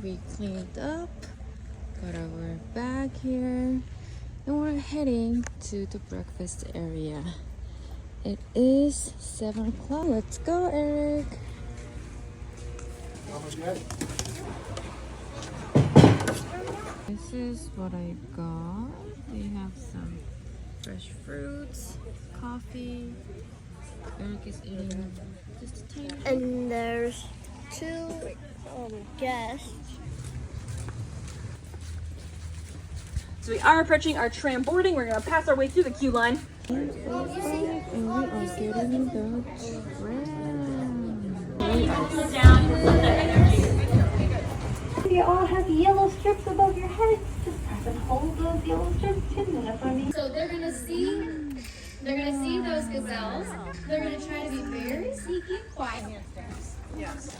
We cleaned up, got our bag here, and we're heading to the breakfast area. It is 7 o'clock. Let's go, Eric. This is what I got. They have some fresh fruits, coffee. Eric is eating just a tiny bit. And there's two guests. So we are approaching our tram boarding. We're going to pass our way through the queue line. And we are getting the tram. We are You all have yellow strips above your heads. Just press and hold those yellow strips 10 minutes for me. So they're gonna see those gazelles. They're gonna try to be very sneaky and quiet. Yes.